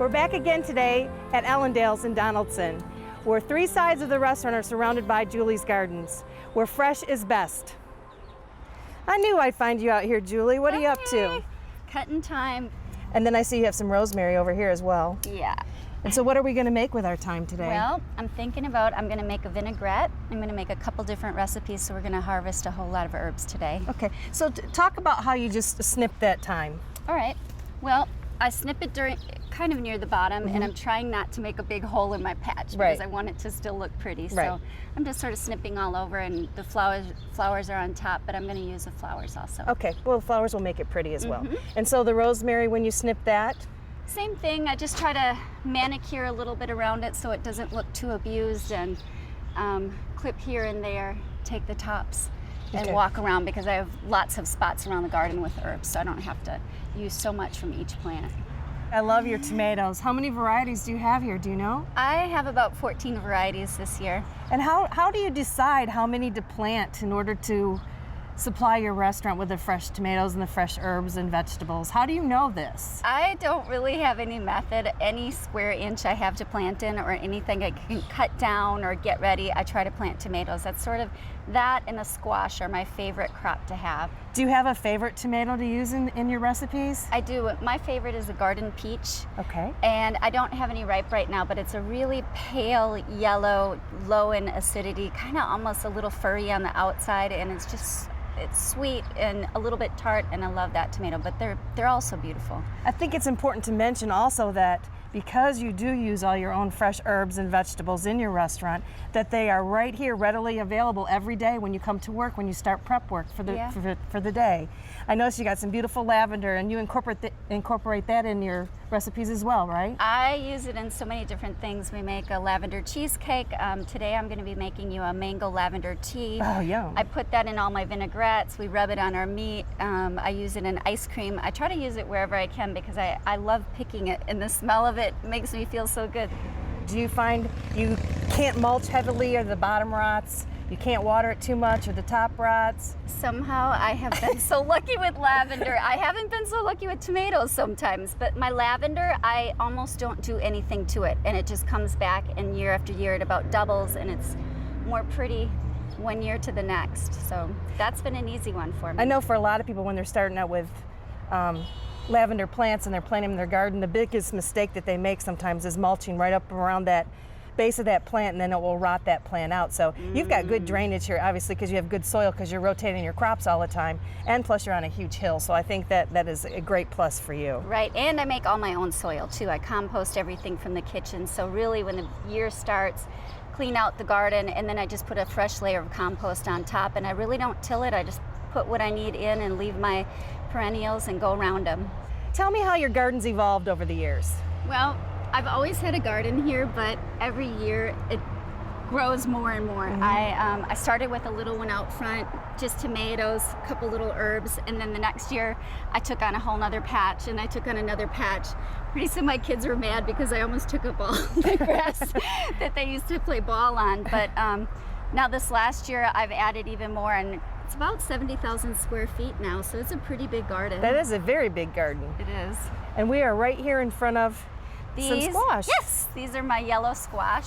We're back again today at Ellendales in Donelson, where three sides of the restaurant are surrounded by Julie's Gardens, where fresh is best. I knew I'd find you out here, Julie. What are you up to? Cutting time. And then I see you have some rosemary over here as well. Yeah. And so what are we going to make with our time today? Well, I'm thinking about, I'm going to make a vinaigrette. I'm going to make a couple different recipes, so we're going to harvest a whole lot of herbs today. Okay, so talk about how you just snip that thyme. All right. Well, I snip it kind of near the bottom, and I'm trying not to make a big hole in my patch because I want it to still look pretty. So I'm just sort of snipping all over, and the flowers are on top, but I'm going to use the flowers also. Okay, well, the flowers will make it pretty as well. And so the rosemary, when you snip that? Same thing. I just try to manicure a little bit around it so it doesn't look too abused, and clip here and there, take the tops, and walk around because I have lots of spots around the garden with herbs, so I don't have to use so much from each plant. I love your tomatoes. How many varieties do you have here? Do you know? I have about 14 varieties this year. And how do you decide how many to plant in order to supply your restaurant with the fresh tomatoes and the fresh herbs and vegetables? How do you know this? I don't really have any method. Any square inch I have to plant in or anything I can cut down or get ready, I try to plant tomatoes. That's sort of, that and a squash are my favorite crop to have. Do you have a favorite tomato to use in your recipes? I do. My favorite is a garden peach. Okay. And I don't have any ripe right now, but it's a really pale yellow, low in acidity, kind of almost a little furry on the outside, and it's sweet and a little bit tart, and I love that tomato, but they're also beautiful. I think it's important to mention also that because you do use all your own fresh herbs and vegetables in your restaurant, that they are right here readily available every day when you come to work, when you start prep work for the day. I noticed you got some beautiful lavender, and you incorporate that in your recipes as well, right? I use it in so many different things. We make a lavender cheesecake. Today I'm going to be making you a mango lavender tea. Oh, yum. I put that in all my vinaigrettes. We rub it on our meat. I use it in ice cream. I try to use it wherever I can because I love picking it, and the smell of it makes me feel so good. Do you find you can't mulch heavily or the bottom rots? You can't water it too much or the top rots? Somehow I have been so lucky with lavender. I haven't been so lucky with tomatoes sometimes, but my lavender, I almost don't do anything to it, and it just comes back, and year after year it about doubles, and it's more pretty one year to the next. So that's been an easy one for me. I know for a lot of people when they're starting out with lavender plants and they're planting them in their garden, the biggest mistake that they make sometimes is mulching right up around that base of that plant, and then it will rot that plant out. So you've got good drainage here, obviously, because you have good soil because you're rotating your crops all the time, and plus you're on a huge hill. So I think that is a great plus for you. Right, and I make all my own soil too. I compost everything from the kitchen. So really when the year starts, clean out the garden, and then I just put a fresh layer of compost on top, and I really don't till it. I just put what I need in and leave my perennials and go around them. Tell me how your garden's evolved over the years. Well, I've always had a garden here, but every year it grows more and more. I started with a little one out front, just tomatoes, a couple little herbs, and then the next year I took on a whole nother patch, and I took on another patch. Pretty soon my kids were mad because I almost took up all the grass that they used to play ball on. But now this last year I've added even more, and it's about 70,000 square feet now, so it's a pretty big garden. That is a very big garden. It is. And we are right here in front of some squash. Yes, these are my yellow squash.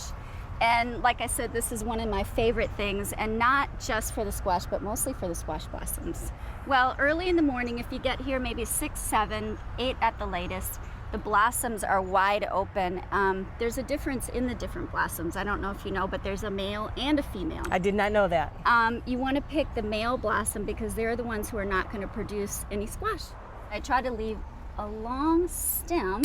And like I said, this is one of my favorite things, and not just for the squash, but mostly for the squash blossoms. Well, early in the morning, if you get here maybe 6, 7, 8 at the latest, the blossoms are wide open. There's a difference in the different blossoms. I don't know if you know, but there's a male and a female. I did not know that. You want to pick the male blossom because they're the ones who are not going to produce any squash. I try to leave a long stem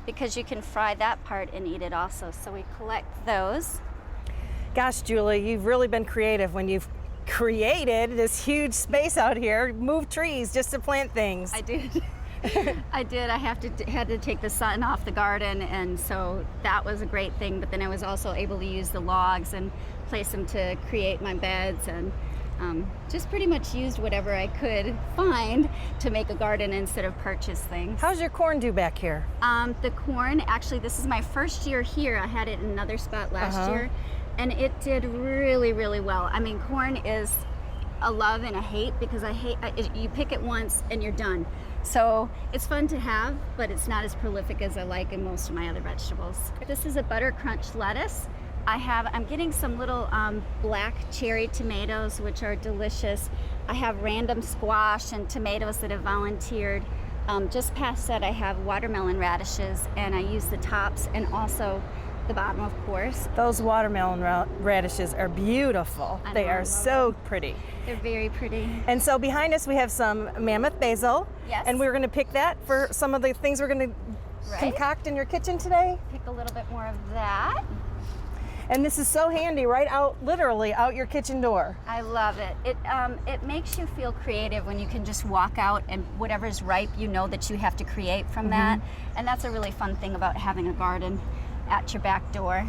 because you can fry that part and eat it also. So we collect those. Gosh, Julie, you've really been creative when you've created this huge space out here, moved trees just to plant things. I did. I did. I had to take the sun off the garden, and so that was a great thing. But then I was also able to use the logs and place them to create my beds, and just pretty much used whatever I could find to make a garden instead of purchase things. How's your corn do back here? The corn, actually, this is my first year here. I had it in another spot last year, and it did really, really well. I mean, corn is a love and a hate because you pick it once and you're done. So it's fun to have, but it's not as prolific as I like in most of my other vegetables. This is a butter crunch lettuce. I'm getting some little black cherry tomatoes, which are delicious. I have random squash and tomatoes that have volunteered. Just past that, I have watermelon radishes, and I use the tops and also the bottom, of course. Those watermelon radishes are beautiful. They are so pretty. They're very pretty. And so behind us we have some mammoth basil. Yes. And we're going to pick that for some of the things we're going to concoct in your kitchen today. Pick a little bit more of that. And this is so handy, right out, literally out your kitchen door. I love it. It makes you feel creative when you can just walk out and whatever's ripe, you know that you have to create from that. And that's a really fun thing about having a garden at your back door.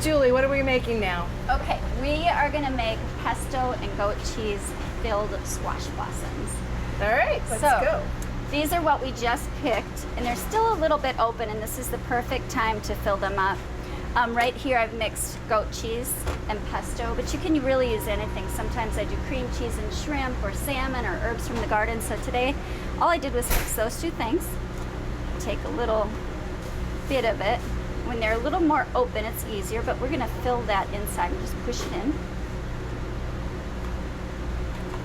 Julie, what are we making now? Okay, we are gonna make pesto and goat cheese filled squash blossoms. All right, let's go. These are what we just picked, and they're still a little bit open, and this is the perfect time to fill them up. Right here I've mixed goat cheese and pesto, but you can really use anything. Sometimes I do cream cheese and shrimp or salmon or herbs from the garden. So today, all I did was mix those two things. Take a little bit of it. When they're a little more open, it's easier, but we're gonna fill that inside and just push it in.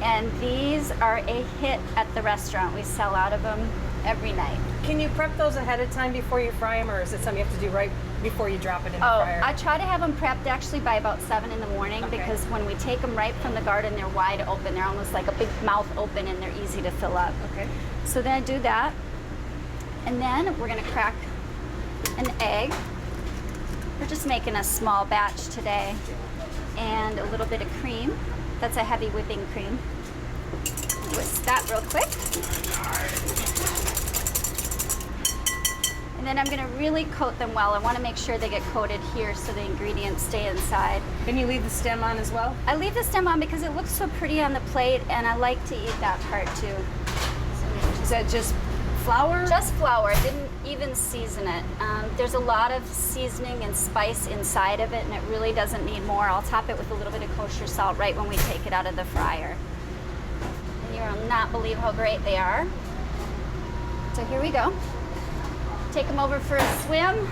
And these are a hit at the restaurant. We sell out of them every night. Can you prep those ahead of time before you fry them, or is it something you have to do right before you drop it in the fryer? I try to have them prepped actually by about 7 in the morning because when we take them right from the garden, they're wide open. They're almost like a big mouth open and they're easy to fill up. Okay. So then I do that. And then we're gonna crack an egg. We're just making a small batch today. And a little bit of cream. That's a heavy whipping cream. Whisk that real quick. And then I'm gonna really coat them well. I wanna make sure they get coated here so the ingredients stay inside. Can you leave the stem on as well? I leave the stem on because it looks so pretty on the plate and I like to eat that part too. Is that just flour? Just flour, I didn't even season it. There's a lot of seasoning and spice inside of it and it really doesn't need more. I'll top it with a little bit of kosher salt right when we take it out of the fryer. And you will not believe how great they are. So here we go. Take them over for a swim.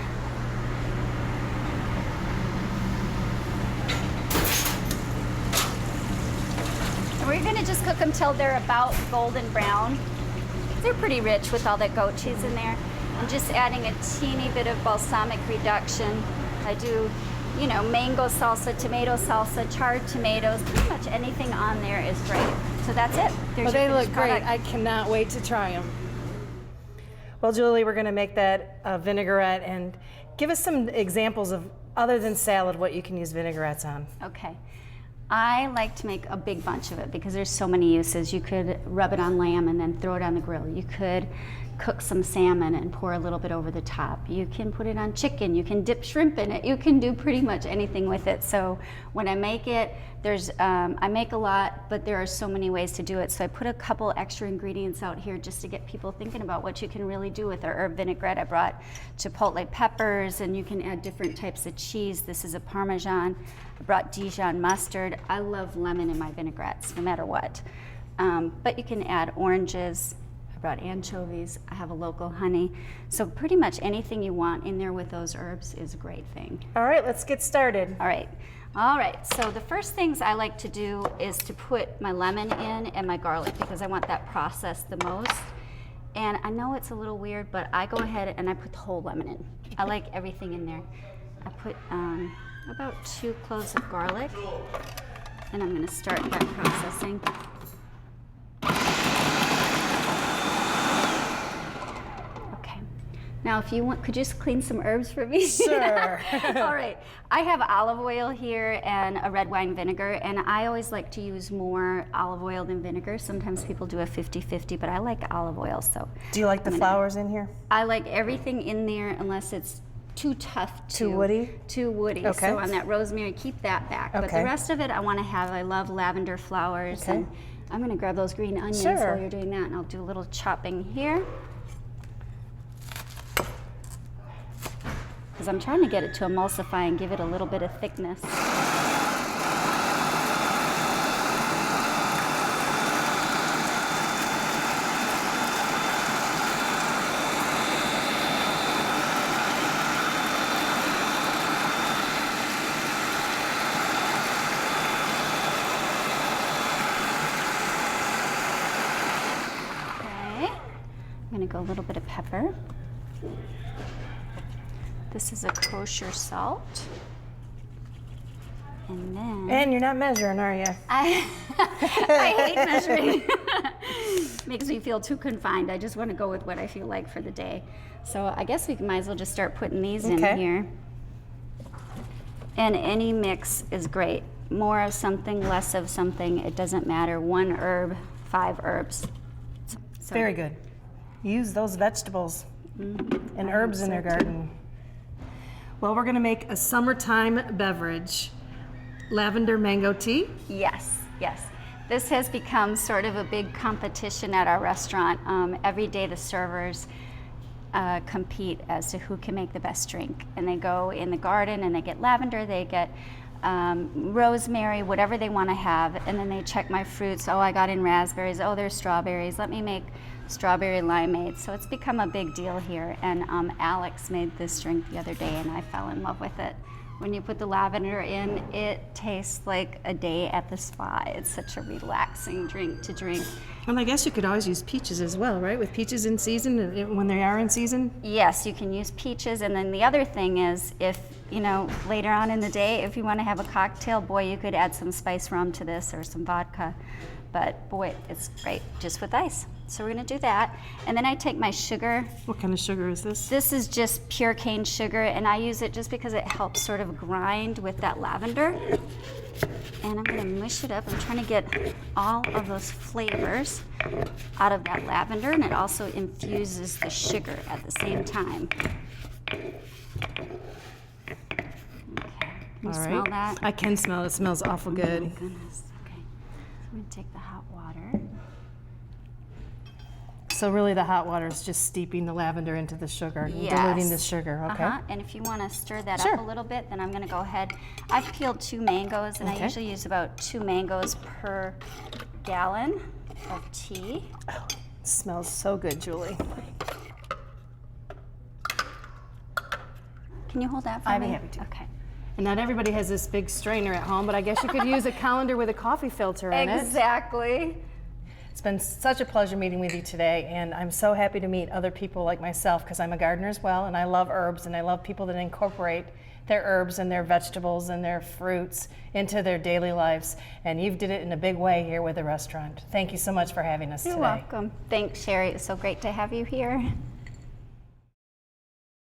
And we're gonna just cook them till they're about golden brown. They're pretty rich with all that goat cheese in there. I'm just adding a teeny bit of balsamic reduction. I do, you know, mango salsa, tomato salsa, charred tomatoes, pretty much anything on there is great. So that's it. There's Well, your they look finished great. product. I cannot wait to try them. Well, Julie, we're going to make that vinaigrette, and give us some examples of, other than salad, what you can use vinaigrettes on. Okay. I like to make a big bunch of it because there's so many uses. You could rub it on lamb and then throw it on the grill. You could cook some salmon and pour a little bit over the top. You can put it on chicken. You can dip shrimp in it. You can do pretty much anything with it. So when I make it, I make a lot, but there are so many ways to do it. So I put a couple extra ingredients out here just to get people thinking about what you can really do with our herb vinaigrette. I brought chipotle peppers, and you can add different types of cheese. This is a Parmesan. I brought Dijon mustard. I love lemon in my vinaigrettes, no matter what. But you can add oranges. I brought anchovies. I have a local honey. So pretty much anything you want in there with those herbs is a great thing. All right, let's get started. All right. So the first things I like to do is to put my lemon in and my garlic because I want that processed the most. And I know it's a little weird, but I go ahead and I put the whole lemon in. I like everything in there. I put about 2 cloves of garlic, and I'm going to start that processing. Okay. Now, if you want, could you just clean some herbs for me? Sure. All right. I have olive oil here and a red wine vinegar, and I always like to use more olive oil than vinegar. Sometimes people do a 50-50, but I like olive oil. So. Do you like the flowers in here? I like everything in there unless it's too tough. Too woody? Too woody. Okay. So on that rosemary, keep that back. Okay. But the rest of it, I want to have, I love lavender flowers. Okay. And I'm going to grab those green onions Sure. while you're doing that, and I'll do a little chopping here. Because I'm trying to get it to emulsify and give it a little bit of thickness. going to go a little bit of pepper. This is a kosher salt. And then... And you're not measuring, are you? I hate measuring. Makes me feel too confined. I just want to go with what I feel like for the day. So I guess we might as well just start putting these in here. And any mix is great. More of something, less of something, it doesn't matter. 1 herb, 5 herbs. So, very good. Use those vegetables and herbs in their garden. Well, we're gonna make a summertime beverage. Lavender mango tea. Yes, yes. This has become sort of a big competition at our restaurant. Every day the servers compete as to who can make the best drink. And they go in the garden and they get lavender, they get rosemary, whatever they want to have, and then they check my fruits. Oh, I got in raspberries. Oh, there's strawberries. Let me make strawberry limeade. So it's become a big deal here. And Alex made this drink the other day, and I fell in love with it. When you put the lavender in, it tastes like a day at the spa. It's such a relaxing drink to drink. And I guess you could always use peaches as well, right? With peaches in season, when they are in season? Yes, you can use peaches. And then the other thing is, if, you know, later on in the day, if you want to have a cocktail, boy, you could add some spice rum to this or some vodka. But boy, it's great just with ice. So we're gonna do that. And then I take my sugar. What kind of sugar is this? This is just pure cane sugar, and I use it just because it helps sort of grind with that lavender. And I'm gonna mush it up. I'm trying to get all of those flavors out of that lavender, and it also infuses the sugar at the same time. Okay. Can you smell that? I can smell it. It smells awful good. Oh my goodness. Okay. So I'm gonna take the hot water. So really the hot water is just steeping the lavender into the sugar, and Yes. diluting the sugar, okay? And if you want to stir that Sure. up a little bit, then I'm going to go ahead. I've peeled 2 mangoes, and I Okay. usually use about 2 mangoes per gallon of tea. Oh, it smells so good, Julie. Can you hold that for I'd me? be happy to. Okay. And not everybody has this big strainer at home, but I guess you could use a colander with a coffee filter in it. Exactly. It's been such a pleasure meeting with you today, and I'm so happy to meet other people like myself, because I'm a gardener as well, and I love herbs, and I love people that incorporate their herbs and their vegetables and their fruits into their daily lives. And you've did it in a big way here with the restaurant. Thank you so much for having us You're today. welcome. Thanks, Sheri. It's so great to have you here.